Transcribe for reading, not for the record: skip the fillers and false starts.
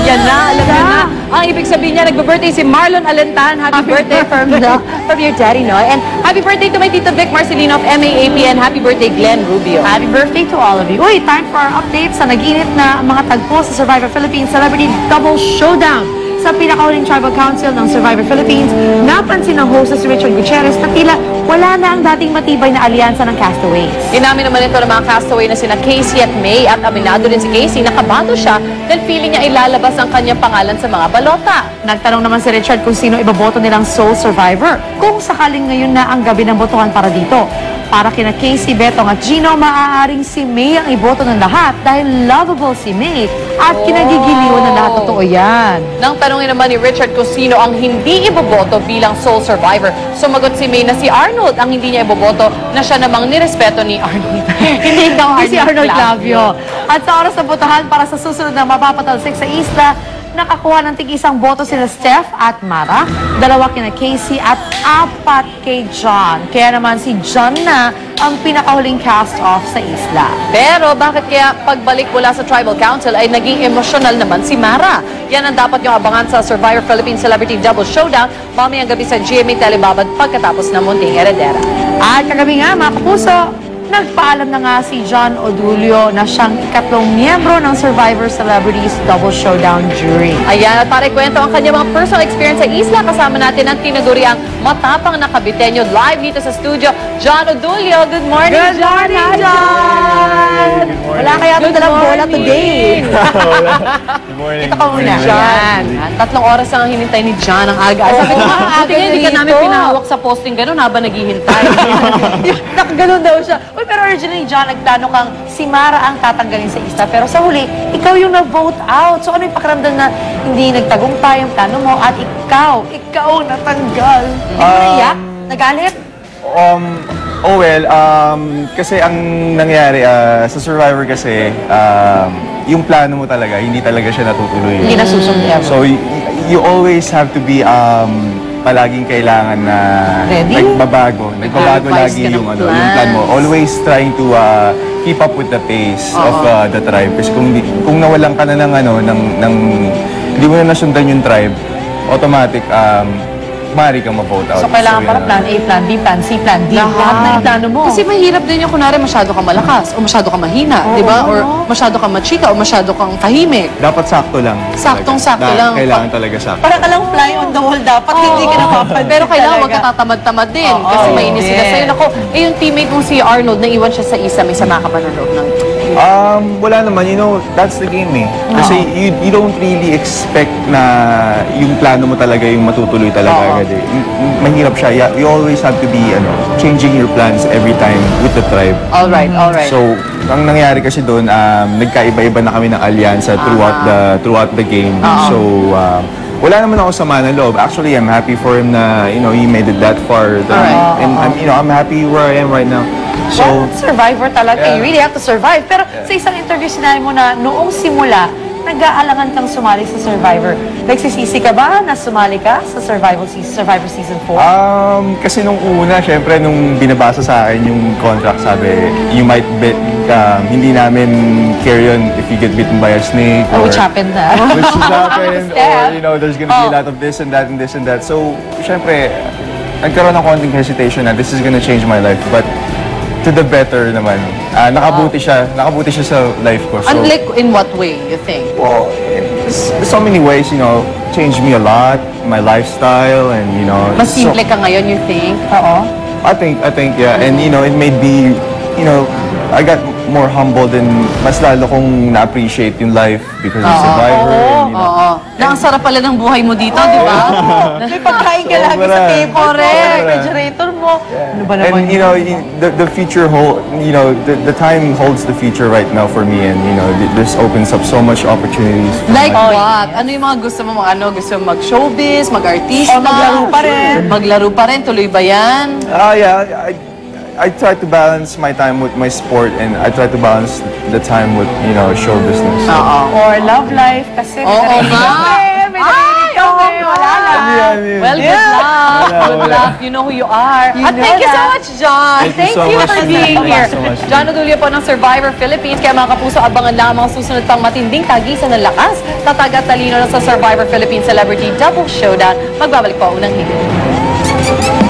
Yan na, alam mo na. Ang ibig sabihin niya, nagbe-birthday si Marlon Alentan. Happy birthday from your daddy, no? And happy birthday to my Tito Vic Marcelino of MAAP and happy birthday Glenn Rubio. Happy birthday to all of you. Uy, time for our updates sa nag-init na mga tagpo sa Survivor Philippines Celebrity Double Showdown. Sa pinakahuling Tribal Council ng Survivor Philippines, napansin ng host na si Richard Gutierrez na tila wala na ang dating matibay na alyansa ng castaways. Inamin naman ito ng mga castaway na sina Casey at May at aminado din si Casey na kabado siya dahil feeling niya ilalabas ang kanyang pangalan sa mga balota. Nagtanong naman si Richard kung sino iboboto nilang sole survivor kung sakaling ngayon na ang gabi ng botohan para dito. Para kina Casey, Betong at Gino, maaaring si May ang iboto ng lahat dahil lovable si May at kinagigiliwan ng lahat. Totoo yan. Nang tanongin naman ni Richard kung sino ang hindi iboboto bilang sole survivor, sumagot si May na si Arnold ang hindi niya iboboto na siya namang nirespeto ni Arnold. Hindi daw si Arnold Clavio. At sa oras ng botohan para sa susunod na mapapatalsik sa isla, nakakuha ng tig-isang boto sila Steph at Mara, dalawa kina Casey at 4 kay John. Kaya naman si John na ang pinakahuling cast-off sa isla. Pero bakit kaya pagbalik mula sa Tribal Council ay naging emosyonal naman si Mara? Yan ang dapat yung abangan sa Survivor Philippines Celebrity Double Showdown mamayang gabi sa GMA Telebabad pagkatapos ng Munting Heredera. At kagabi nga, mga kapuso, nagpaalam na nga si John Odulio na siyang ikatlong miyembro ng Survivor Celebrities Double Showdown jury. Ayan, at para ikwento ang kanyang mga personal experience sa isla, kasama natin ang tinaguriang matapang na kabitenyo live dito sa studio, John Odulio. Good morning, Good John! morning, John! Wala kaya ito dalang bola today. Good morning. Ito ka muna. John, 3 oras ang hinintay ni John ang aga. Sabi ko, buti nga hindi ka namin pinahawak sa posting gano'n habang naghihintay. Nakaganon daw siya. Uy, pero originally, John, nagplano kang si Mara ang tatanggalin sa isla. Pero sa huli, ikaw yung na-vote out. So ano yung pakiramdam na hindi nagtagumpay ang plano mo at ikaw natanggal? Hindi mo naiyak? Nagalit? Kasi ang nangyari sa Survivor kasi, yung plano mo talaga, hindi talaga siya natutuloy. Hindi nasusunod ever. So, you always have to be palaging kailangan na Ready? nagbabago Nag-revise lagi ka ng yung plan mo. Always trying to keep up with the pace of the tribe. Kasi kung nawalan ka na hindi mo na nasundan yung tribe, automatic maaari kang ma-vote out. So kailangan para plan A, plan B, plan C, plan D. Lahat na yung plano mo. Kasi mahirap din yung kunwari masyado kang malakas o masyado kang mahina, di ba? Or masyado kang machika o masyado kang tahimik. Dapat sakto lang. Saktong-sakto lang. Kailangan talaga sakto. Para ka lang fly on the wall dapat, hindi ka napapansin. Pero kailangan wag ka tatamad-tamad din kasi mainis sila sa'yo. Nako, yung teammate mong si Arnold, naiwan siya sa isa, may sama ka ba na loob ng... Wala naman, that's the game eh. Kasi you don't really expect na yung plano mo talaga yung matutuloy talaga agad eh. Mahirap siya. You always have to be changing your plans every time with the tribe. Alright. So, ang nangyari kasi doon, nagkaiba-iba na kami ng alyansa throughout the game. So, wala naman ako sama ng loob. Actually, I'm happy for him na, he made it that far. And I'm happy where I am right now. So, Survivor talaga. You really have to survive. Pero sa isang interview, sinabi mo na noong simula, nag-aalangan kang sumali sa Survivor. Nagsisisi ka ba na sumali ka sa Survivor Season 4? Kasi nung una, syempre, nung binabasa sa akin yung contract, sabi, you might bet, hindi namin carry on if you get bitten by a snake. Which happened na. Which has happened, or, there's gonna be a lot of this and that and this and that. So, syempre, nagkaroon ng konting hesitation na this is gonna change my life. But, to the better naman. Nakabuti siya sa life ko. So, Unlike in what way, you think? well, so many ways, changed me a lot, my lifestyle, and Mas simple ka ngayon, you think? Oo. I think, yeah, and it made me, I got more humbled and mas lalo kong na-appreciate yung life because of Survivor. Na ang sarap pala ng buhay mo dito, di ba? May pagkain ka lagi sa table. Correct. Refrigerator mo. Ano ba naman And the future the time holds the future right now for me, and this opens up so much opportunities. Like what? Ano yung mga gusto mo? Gusto mo mag-showbiz, mag-artista? O maglaro pa rin. Maglaro pa rin, tuloy ba yan? Yeah, I try to balance my time with my sport, and I try to balance the time with, show business. Or love life kasi. Oo nga. May narinig kami. Wala na. yan. Well, good luck. Good Wala. luck. You know who you are. You At know thank you so that. much, John. Thank you so much. for being Thank you here. so much. John Odulio po ng Survivor Philippines. Kaya mga kapuso, abangan lang ang mga susunod pang matinding tagisan ng lakas, tatag at talino na sa Survivor Philippines Celebrity Double Showdown. Magbabalik po unang hiling.